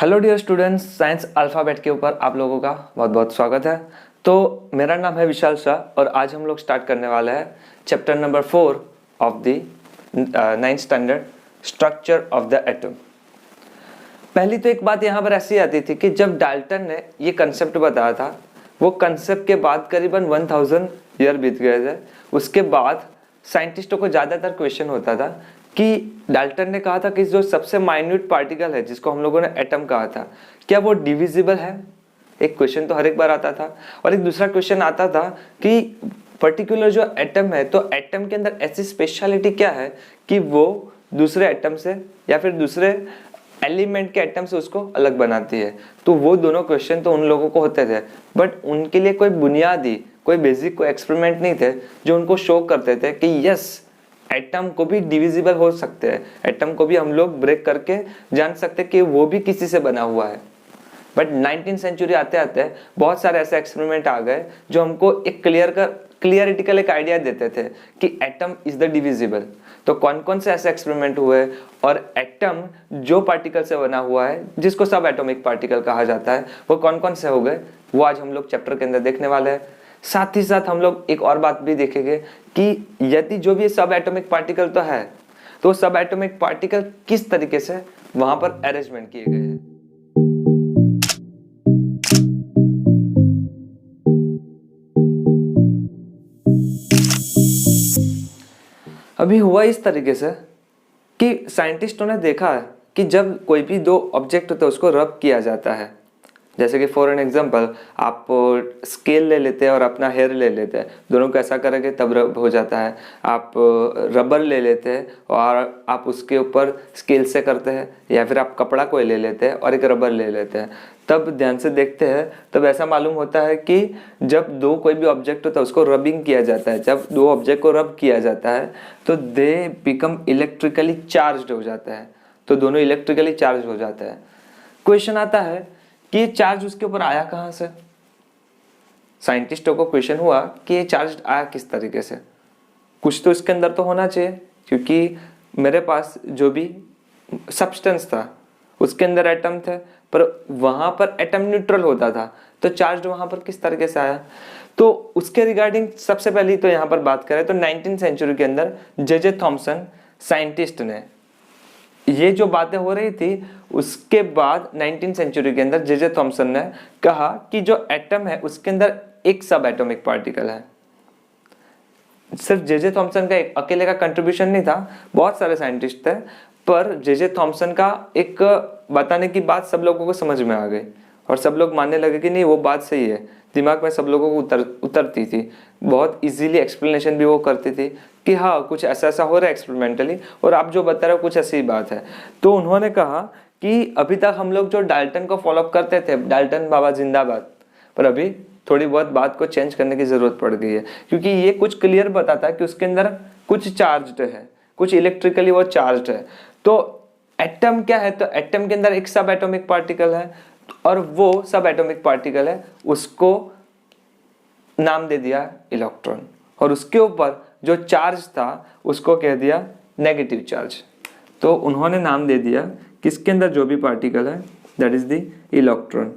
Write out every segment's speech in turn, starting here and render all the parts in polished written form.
Hello dear students, Science Alphabet के ऊपर आप लोगों का बहुत बहुत स्वागत है। तो मेरा नाम है विशाल शाह और आज हम लोग स्टार्ट करने वाले हैं chapter number 4 of the 9th standard, structure of the atom. पहली तो एक बात यहाँ पर ऐसी आती थी कि जब डाल्टन ने ये कंसेप्ट बताया था, वो कंसेप्ट के बाद करीबन 1000 ईयर बीत गए थे। उसके बाद साइंटिस्टों को ज़्यादातर क्वेश्चन होता था कि डाल्टन ने कहा था कि जो सबसे माइन्यूट पार्टिकल है जिसको हम लोगों ने एटम कहा था, क्या वो डिविजिबल है? एक क्वेश्चन तो हर एक बार आता था। और एक दूसरा क्वेश्चन आता था कि पर्टिकुलर जो एटम है, तो एटम के अंदर ऐसी स्पेशलिटी क्या है कि वो दूसरे एटम से या फिर दूसरे एलिमेंट के एटम से उसको अलग बनाती है। तो वो दोनों क्वेश्चन तो उन लोगों को होते थे, बट उनके लिए कोई बुनियादी, कोई बेसिक, कोई एक्सपेरिमेंट नहीं थे जो उनको शो करते थे कि यस, एटम को भी डिविजिबल हो सकते हैं, एटम को भी हम लोग ब्रेक करके जान सकते हैं कि वो भी किसी से बना हुआ है। बट 19th सेंचुरी आते आते बहुत सारे ऐसे एक्सपेरिमेंट आ गए जो हमको एक क्लियरिटिकल एक आइडिया देते थे कि एटम इज द डिविजिबल। तो कौन कौन से ऐसे एक्सपेरिमेंट हुए और एटम जो पार्टिकल से बना हुआ है, जिसको सब एटॉमिक पार्टिकल कहा जाता है, वो कौन कौन से हो गए, वो आज हम लोग चैप्टर के अंदर देखने वाले हैं। साथ ही साथ हम लोग एक और बात भी देखेंगे कि यदि जो भी सब एटॉमिक पार्टिकल तो है, तो सब एटॉमिक पार्टिकल किस तरीके से वहां पर अरेंजमेंट किए गए हैं। अभी हुआ इस तरीके से कि साइंटिस्टों ने देखा है कि जब कोई भी दो ऑब्जेक्ट होता है उसको रब किया जाता है, जैसे कि फॉर एन एग्जांपल आप स्केल ले लेते हैं और अपना हेयर ले लेते हैं, दोनों को ऐसा करेंगे तब रब हो जाता है। आप रबर ले लेते हैं और आप उसके ऊपर स्केल से करते हैं, या फिर आप कपड़ा कोई ले लेते हैं और एक रबर ले लेते हैं, तब ध्यान से देखते हैं तब ऐसा मालूम होता है कि जब दो कोई भी ऑब्जेक्ट होता है उसको रबिंग किया जाता है, जब दो ऑब्जेक्ट को रब किया जाता है तो दे बिकम इलेक्ट्रिकली चार्ज्ड हो जाता है, तो दोनों इलेक्ट्रिकली चार्ज हो जाता है। क्वेश्चन आता है कि ये चार्ज उसके ऊपर आया कहाँ से। साइंटिस्टों को क्वेश्चन हुआ कि ये चार्ज आया किस तरीके से, कुछ तो इसके अंदर तो होना चाहिए, क्योंकि मेरे पास जो भी सब्सटेंस था उसके अंदर एटम थे, पर वहां पर एटम न्यूट्रल होता था, तो चार्ज वहां पर किस तरीके से आया। तो उसके रिगार्डिंग सबसे पहले तो यहाँ पर बात करें तो 19th सेंचुरी के अंदर जे थॉमसन साइंटिस्ट ने ये जो बातें हो रही थी, उसके बाद 19th सेंचुरी के अंदर जे थॉमसन ने कहा कि जो एटम है उसके अंदर एक सब एटॉमिक पार्टिकल है। सिर्फ जे थॉमसन का एक अकेले का कंट्रीब्यूशन नहीं था, बहुत सारे साइंटिस्ट थे, पर जे थॉमसन का एक बताने की बात सब लोगों को समझ में आ गई और सब लोग मानने लगे कि नहीं, वो बात सही है। दिमाग में सब लोगों को उतरती थी, बहुत इजीली एक्सप्लेनेशन भी वो करती थी कि हाँ, कुछ ऐसा ऐसा हो रहा है एक्सपेरिमेंटली और आप जो बता रहे हो कुछ ऐसी ही बात है। तो उन्होंने कहा कि अभी तक हम लोग जो डाल्टन को फॉलो करते थे, डाल्टन बाबा जिंदाबाद, पर अभी थोड़ी बहुत बात को चेंज करने की जरूरत पड़ गई है, क्योंकि ये कुछ क्लियर बताता है कि उसके अंदर कुछ चार्ज्ड है, कुछ इलेक्ट्रिकली वो चार्ज्ड है। तो एटम क्या है, तो एटम के अंदर एक सब एटॉमिक पार्टिकल है और वो सब एटॉमिक पार्टिकल है, उसको नाम दे दिया इलेक्ट्रॉन, और उसके ऊपर जो चार्ज था उसको कह दिया नेगेटिव चार्ज। तो उन्होंने नाम दे दिया किसके अंदर जो भी पार्टिकल है, दैट इज द इलेक्ट्रॉन,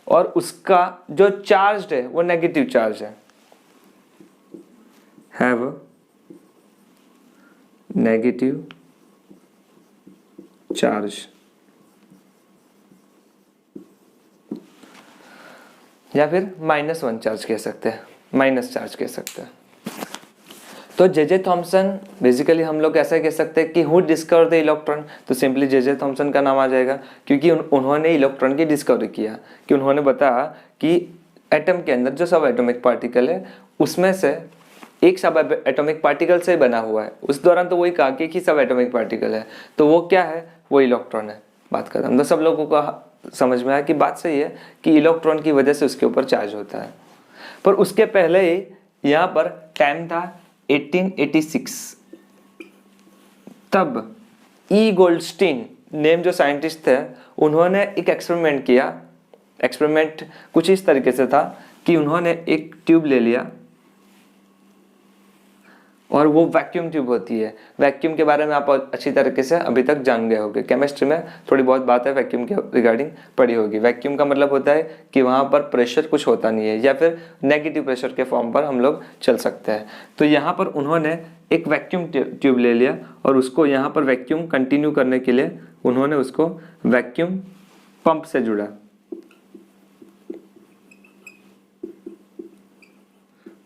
और उसका जो चार्ज है वो नेगेटिव चार्ज है, हैव नेगेटिव चार्ज, या फिर -1 चार्ज कह सकते हैं, माइनस चार्ज कह सकते हैं। तो जे थॉमसन बेसिकली हम लोग ऐसा कह सकते हैं कि हु डिस्कवर द इलेक्ट्रॉन, तो सिंपली जे थॉमसन का नाम आ जाएगा, क्योंकि उन्होंने इलेक्ट्रॉन की डिस्कवरी किया, कि उन्होंने बताया कि एटम के अंदर जो सब एटॉमिक पार्टिकल है उसमें से एक सब एटॉमिक पार्टिकल से बना हुआ है। उस दौरान तो वही कहा कि सब एटॉमिक पार्टिकल है, तो वो क्या है, वो इलेक्ट्रॉन है। बात खत्म। तो सब लोगों को समझ में आया कि बात सही है कि इलेक्ट्रॉन की वजह से उसके ऊपर चार्ज होता है। पर उसके पहले ही यहाँ पर टाइम था 1886, तब ई गोल्डस्टीन नेम जो साइंटिस्ट थे, उन्होंने एक एक्सपेरिमेंट किया। एक्सपेरिमेंट कुछ इस तरीके से था कि उन्होंने एक ट्यूब ले लिया और वो वैक्यूम ट्यूब होती है। वैक्यूम के बारे में आप अच्छी तरीके से अभी तक जान गए होंगे, केमिस्ट्री में थोड़ी बहुत बात है वैक्यूम के रिगार्डिंग पढ़ी होगी। वैक्यूम का मतलब होता है कि वहाँ पर प्रेशर कुछ होता नहीं है या फिर नेगेटिव प्रेशर के फॉर्म पर हम लोग चल सकते हैं। तो यहाँ पर उन्होंने एक वैक्यूम ट्यूब ले लिया और उसको यहाँ पर वैक्यूम कंटिन्यू करने के लिए उन्होंने उसको वैक्यूम पंप से जुड़ा।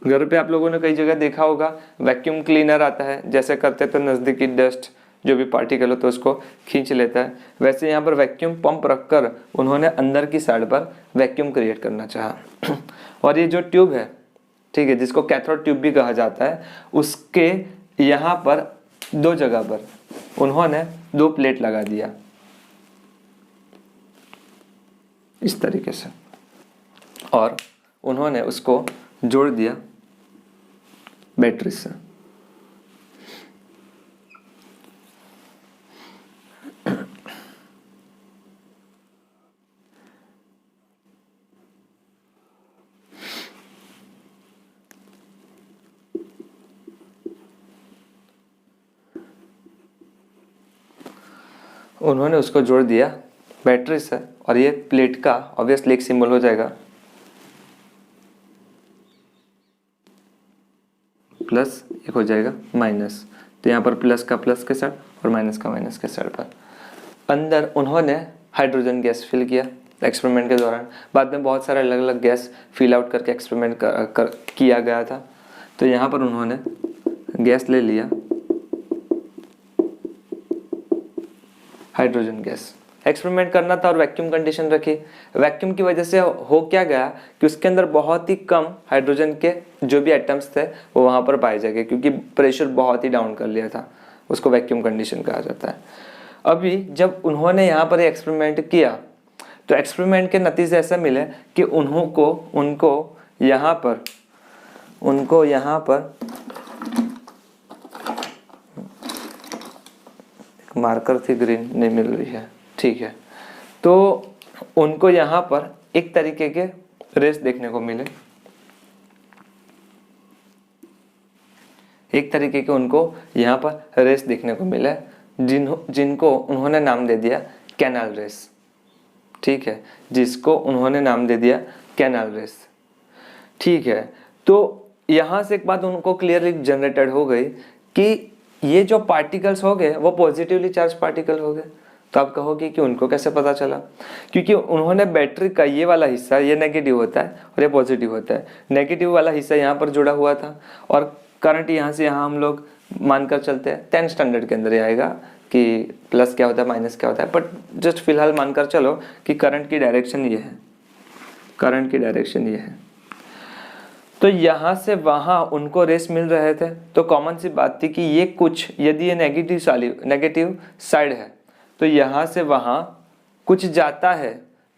घर पे आप लोगों ने कई जगह देखा होगा वैक्यूम क्लीनर आता है, जैसे करते तो नज़दीकी डस्ट जो भी पार्टिकल हो तो उसको खींच लेता है, वैसे यहाँ पर वैक्यूम पंप रखकर उन्होंने अंदर की साइड पर वैक्यूम क्रिएट करना चाहा। और ये जो ट्यूब है, ठीक है, जिसको कैथोड ट्यूब भी कहा जाता है, उसके यहाँ पर दो जगह पर उन्होंने दो प्लेट लगा दिया इस तरीके से, और उन्होंने उसको जोड़ दिया बैटरी से। उन्होंने उसको जोड़ दिया बैटरी से, और ये प्लेट का ऑब्वियसली एक सिंबल हो जाएगा प्लस, एक हो जाएगा माइनस। तो यहाँ पर प्लस का प्लस के साइड और माइनस का माइनस के साइड पर अंदर उन्होंने हाइड्रोजन गैस फिल किया एक्सपेरिमेंट के दौरान। बाद में बहुत सारे अलग अलग गैस फिल आउट करके एक्सपेरिमेंट किया गया था। तो यहाँ पर उन्होंने गैस ले लिया, हाइड्रोजन गैस। एक्सपेरिमेंट करना था और वैक्यूम कंडीशन रखी। वैक्यूम की वजह से हो क्या गया कि उसके अंदर बहुत ही कम हाइड्रोजन के जो भी एटम्स थे वो वहाँ पर पाए जाएंगे, क्योंकि प्रेशर बहुत ही डाउन कर लिया था, उसको वैक्यूम कंडीशन कहा जाता है। अभी जब उन्होंने यहाँ पर एक्सपेरिमेंट किया तो एक्सपेरिमेंट के नतीजे ऐसे मिले कि उनको यहाँ पर मार्कर थी ग्रीन नहीं मिल रही है, ठीक है, तो उनको यहाँ पर एक तरीके के रेस देखने को मिले, एक तरीके के उनको यहाँ पर रेस देखने को मिले जिनको उन्होंने नाम दे दिया कैनाल रेस, ठीक है, जिसको उन्होंने नाम दे दिया कैनाल रेस, ठीक है। तो यहाँ से एक बात उनको क्लियरली जनरेटेड हो गई कि ये जो पार्टिकल्स हो गए वो पॉजिटिवली चार्ज पार्टिकल हो गए। तो आप कहोगे कि उनको कैसे पता चला? क्योंकि उन्होंने बैटरी का ये वाला हिस्सा, ये नेगेटिव होता है और ये पॉजिटिव होता है, नेगेटिव वाला हिस्सा यहाँ पर जुड़ा हुआ था और करंट यहाँ से यहाँ हम लोग मानकर चलते हैं 10th स्टैंडर्ड के अंदर ही आएगा कि प्लस क्या होता है माइनस क्या होता है, बट जस्ट फिलहाल मानकर चलो कि करंट की डायरेक्शन ये है, करंट की डायरेक्शन ये है। तो यहाँ से वहाँ उनको रेस मिल रहे थे, तो कॉमन सी बात थी कि ये कुछ, यदि ये नेगेटिव साइड है तो यहाँ से वहाँ कुछ जाता है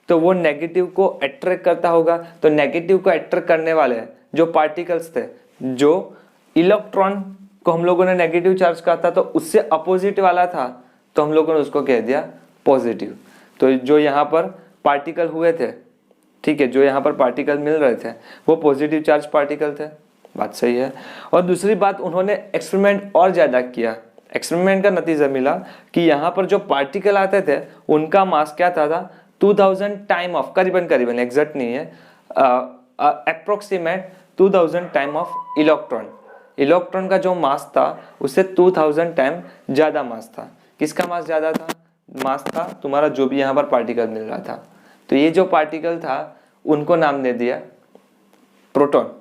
तो वो नेगेटिव को अट्रैक्ट करता होगा। तो नेगेटिव को अट्रैक्ट करने वाले जो पार्टिकल्स थे, जो इलेक्ट्रॉन को हम लोगों ने नेगेटिव चार्ज कहा था तो उससे अपोजिट वाला था, तो हम लोगों ने उसको कह दिया पॉजिटिव। तो जो यहाँ पर पार्टिकल हुए थे, ठीक है, जो यहाँ पर पार्टिकल मिल रहे थे वो पॉजिटिव चार्ज पार्टिकल थे, बात सही है। और दूसरी बात, उन्होंने एक्सपेरिमेंट और ज़्यादा किया। एक्सपेरिमेंट का नतीजा मिला कि यहाँ पर जो पार्टिकल आते थे उनका मास क्या था 2000 टाइम ऑफ, करीबन एग्जैक्ट नहीं है, approximate 2000 time of electron. Electron का जो मास था उससे 2000 टाइम ज़्यादा मास था। किसका मास ज़्यादा था? मास था तुम्हारा जो भी यहाँ पर पार्टिकल मिल रहा था। तो ये जो पार्टिकल था उनको नाम दे दिया प्रोटॉन।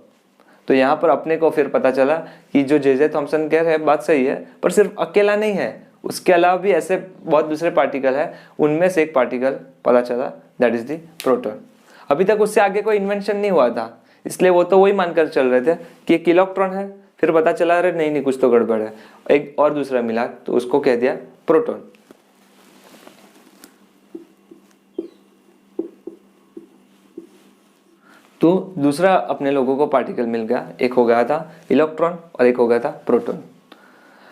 तो यहाँ पर अपने को फिर पता चला कि जो जे थॉमसन कह रहे हैं बात सही है, पर सिर्फ अकेला नहीं है, उसके अलावा भी ऐसे बहुत दूसरे पार्टिकल है, उनमें से एक पार्टिकल पता चला, दैट इज द प्रोटॉन। अभी तक उससे आगे कोई इन्वेंशन नहीं हुआ था, इसलिए वो तो वही मानकर चल रहे थे कि एक इलेक्ट्रॉन है। फिर पता चला अरे नहीं कुछ तो गड़बड़ है, एक और दूसरा मिला तो उसको कह दिया प्रोटॉन। तो दूसरा अपने लोगों को पार्टिकल मिल गया, एक हो गया था इलेक्ट्रॉन और एक हो गया था प्रोटॉन।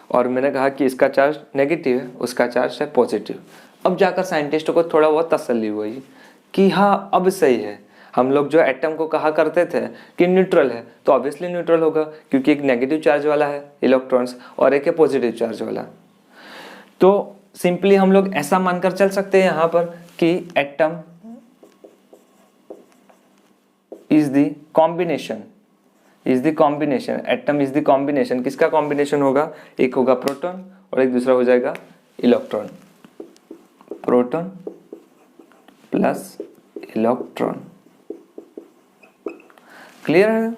और मैंने कहा कि इसका चार्ज नेगेटिव है, उसका चार्ज है पॉजिटिव। अब जाकर साइंटिस्टों को थोड़ा बहुत तसल्ली हुई कि हाँ अब सही है, हम लोग जो एटम को कहा करते थे कि न्यूट्रल है, तो ऑब्वियसली न्यूट्रल होगा क्योंकि एक नेगेटिव चार्ज वाला है इलेक्ट्रॉन्स और एक है पॉजिटिव चार्ज वाला। तो सिंपली हम लोग ऐसा मानकर चल सकते हैं यहाँ पर कि atom is the combination, atom is the combination. किसका कॉम्बिनेशन होगा? एक होगा प्रोटॉन और एक दूसरा हो जाएगा electron, proton plus electron. Clear है?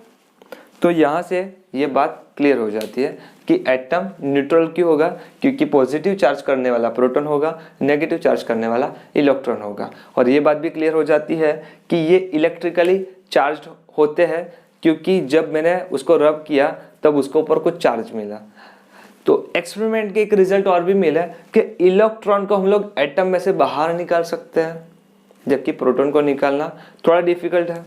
तो यहां से ये बात क्लियर हो जाती है कि एटम न्यूट्रल क्यों होगा, क्योंकि पॉजिटिव चार्ज करने वाला प्रोटॉन होगा, नेगेटिव चार्ज करने वाला इलेक्ट्रॉन होगा। और ये बात भी क्लियर हो जाती है कि ये इलेक्ट्रिकली चार्ज होते हैं क्योंकि जब मैंने उसको रब किया तब उसके ऊपर कुछ चार्ज मिला। तो एक्सपेरिमेंट के एक रिजल्ट और भी मिला कि इलेक्ट्रॉन को हम लोग एटम में से बाहर निकाल सकते हैं, जबकि प्रोटॉन को निकालना थोड़ा डिफिकल्ट है।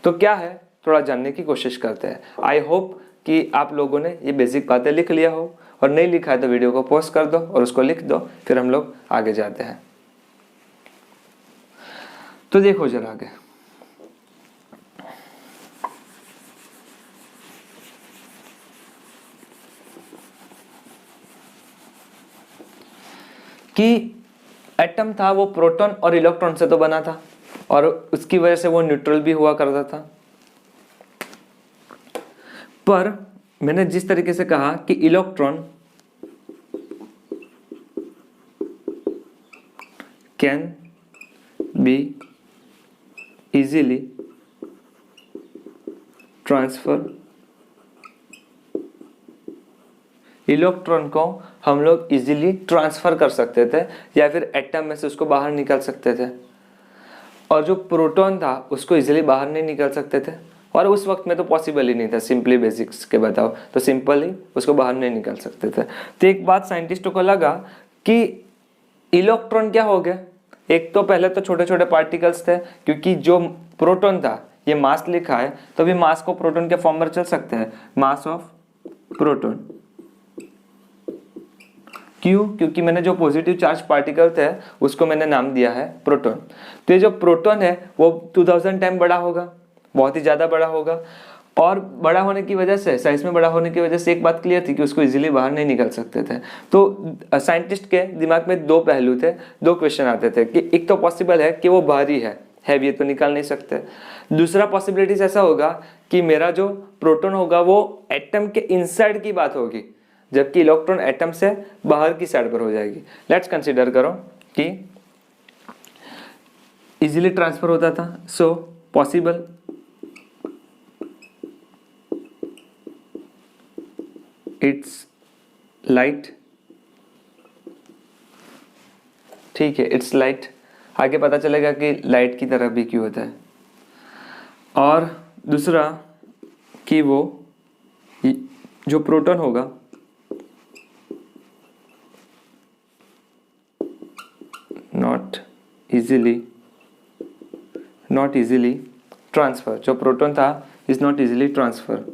तो क्या है, थोड़ा जानने की कोशिश करते हैं। आई होप कि आप लोगों ने ये बेसिक बातें लिख लिया हो, और नहीं लिखा है तो वीडियो को पॉज कर दो और उसको लिख दो, फिर हम लोग आगे जाते हैं। तो देखो जरा आगे, कि एटम था वो प्रोटॉन और इलेक्ट्रॉन से तो बना था और उसकी वजह से वो न्यूट्रल भी हुआ करता था। पर मैंने जिस तरीके से कहा कि electron can be easily transfer, electron को हम लोग इजीली ट्रांसफर कर सकते थे या फिर एटम में से उसको बाहर निकाल सकते थे, और जो प्रोटॉन था उसको इजीली बाहर नहीं निकाल सकते थे, और उस वक्त में तो पॉसिबल ही नहीं था। सिंपली बेसिक्स के बताओ तो सिंपल ही उसको बाहर नहीं निकाल सकते थे। तो एक बात साइंटिस्टों को लगा कि इलेक्ट्रॉन क्या हो गया, एक तो पहले तो छोटे छोटे पार्टिकल्स थे, क्योंकि जो प्रोटॉन था ये मास लिखा है तो भी मास को प्रोटॉन के फॉर्म में चल सकते हैं, मास ऑफ प्रोटॉन। क्यों? क्योंकि मैंने जो पॉजिटिव चार्ज पार्टिकल थे उसको मैंने नाम दिया है प्रोटॉन। तो ये जो प्रोटॉन है वो 2000 टाइम बड़ा होगा, बहुत ही ज़्यादा बड़ा होगा, और बड़ा होने की वजह से, साइज में बड़ा होने की वजह से एक बात क्लियर थी कि उसको इजीली बाहर नहीं निकल सकते थे। तो साइंटिस्ट के दिमाग में दो पहलू थे, दो क्वेश्चन आते थे कि एक तो पॉसिबल है कि वो भारी है, हैवी है तो निकाल नहीं सकते। दूसरा पॉसिबिलिटीज ऐसा होगा कि मेरा जो प्रोटॉन होगा वो एटम के इनसाइड की बात होगी, जबकि इलेक्ट्रॉन एटम से बाहर की साइड पर हो जाएगी। लेट्स कंसीडर करो कि इजीली ट्रांसफर होता था, सो पॉसिबल इट्स लाइट, ठीक है, इट्स लाइट। आगे पता चलेगा कि लाइट की तरह भी क्यों होता है। और दूसरा कि वो जो प्रोटॉन होगा नॉट इजीली ट्रांसफर, जो प्रोटॉन था इज नॉट इजीली ट्रांसफर।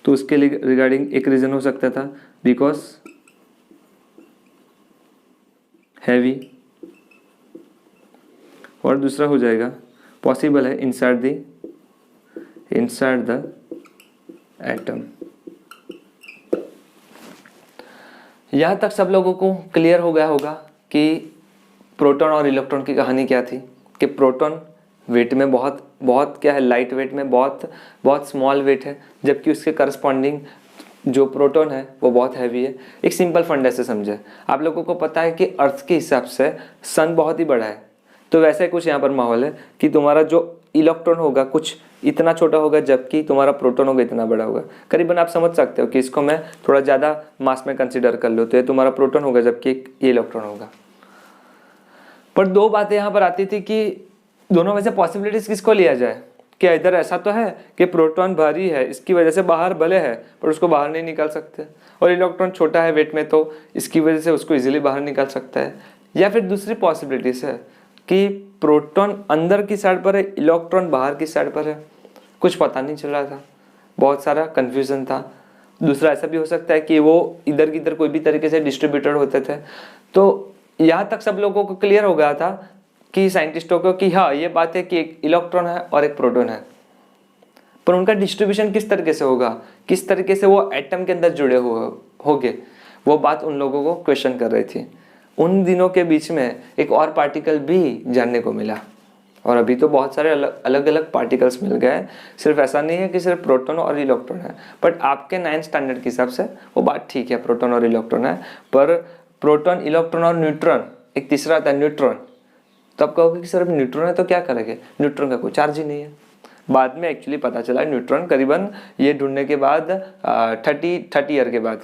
तो उसके लिए रिगार्डिंग एक रीजन हो सकता था बिकॉज हैवी, और दूसरा हो जाएगा पॉसिबल है इनसाइड द एटम। यहाँ तक सब लोगों को क्लियर हो गया होगा कि प्रोटॉन और इलेक्ट्रॉन की कहानी क्या थी, कि प्रोटॉन वेट में बहुत क्या है, लाइट वेट में बहुत स्मॉल वेट है, जबकि उसके करस्पॉन्डिंग जो प्रोटॉन है वो बहुत हैवी है। एक सिंपल फंडा से समझे, आप लोगों को पता है कि अर्थ के हिसाब से सन बहुत ही बड़ा है, तो वैसे कुछ यहाँ पर माहौल है कि तुम्हारा जो इलेक्ट्रॉन होगा कुछ इतना छोटा होगा, जबकि तुम्हारा प्रोटॉन होगा इतना बड़ा होगा। करीबन आप समझ सकते हो कि इसको मैं थोड़ा ज़्यादा मास में कंसिडर कर लो तो ये तुम्हारा प्रोटॉन होगा, जबकि ये इलेक्ट्रॉन होगा। पर दो बातें यहाँ पर आती थी कि दोनों में से पॉसिबिलिटीज किसको लिया जाए, कि इधर ऐसा तो है कि प्रोटॉन भारी है, इसकी वजह से बाहर भले है पर उसको बाहर नहीं निकाल सकते, और इलेक्ट्रॉन छोटा है वेट में तो इसकी वजह से उसको इजीली बाहर निकाल सकता है। या फिर दूसरी पॉसिबिलिटीज है कि प्रोटॉन अंदर की साइड पर है, इलेक्ट्रॉन बाहर की साइड पर है, कुछ पता नहीं चल रहा था, बहुत सारा कन्फ्यूजन था। दूसरा ऐसा भी हो सकता है कि वो इधर की इधर कोई भी तरीके से डिस्ट्रीब्यूटेड होते थे। तो यहाँ तक सब लोगों को क्लियर हो गया था कि साइंटिस्टों को कि हाँ ये बात है कि एक इलेक्ट्रॉन है और एक प्रोटॉन है, पर उनका डिस्ट्रीब्यूशन किस तरीके से होगा, किस तरीके से वो एटम के अंदर जुड़े हुए होंगे, वो बात उन लोगों को क्वेश्चन कर रही थी। उन दिनों के बीच में एक और पार्टिकल भी जानने को मिला, और अभी तो बहुत सारे अलग अलग पार्टिकल्स मिल गए। सिर्फ ऐसा नहीं है कि सिर्फ प्रोटॉन और इलेक्ट्रॉन है, बट आपके 9th स्टैंडर्ड के हिसाब से वो बात ठीक है, प्रोटॉन और इलेक्ट्रॉन है। पर प्रोटॉन, इलेक्ट्रॉन और न्यूट्रॉन, एक तीसरा आता है न्यूट्रॉन। तो आप कहोगे कि सिर्फ न्यूट्रॉन है तो क्या करेंगे, न्यूट्रॉन का कोई चार्ज ही नहीं है। बाद में एक्चुअली पता चला न्यूट्रॉन करीबन ये ढूंढने के बाद 30 ईयर के बाद,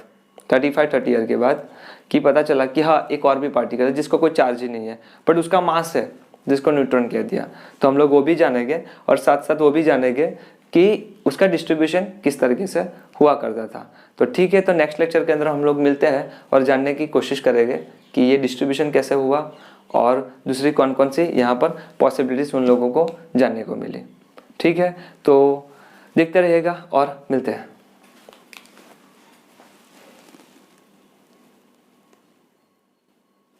30 ईयर के बाद कि पता चला कि हाँ एक और भी पार्टिकल है जिसको कोई चार्ज ही नहीं है, बट उसका मास है, जिसको न्यूट्रॉन कह दिया। तो हम लोग वो भी जानेंगे, और साथ साथ वो भी जानेंगे कि उसका डिस्ट्रीब्यूशन किस तरीके से हुआ करता था। तो ठीक है, तो नेक्स्ट लेक्चर के अंदर हम लोग मिलते हैं और जानने की कोशिश करेंगे कि ये डिस्ट्रीब्यूशन कैसे हुआ, और दूसरी कौन कौन सी यहाँ पर पॉसिबिलिटीज उन लोगों को जानने को मिली। ठीक है, तो देखते रहिएगा और मिलते हैं।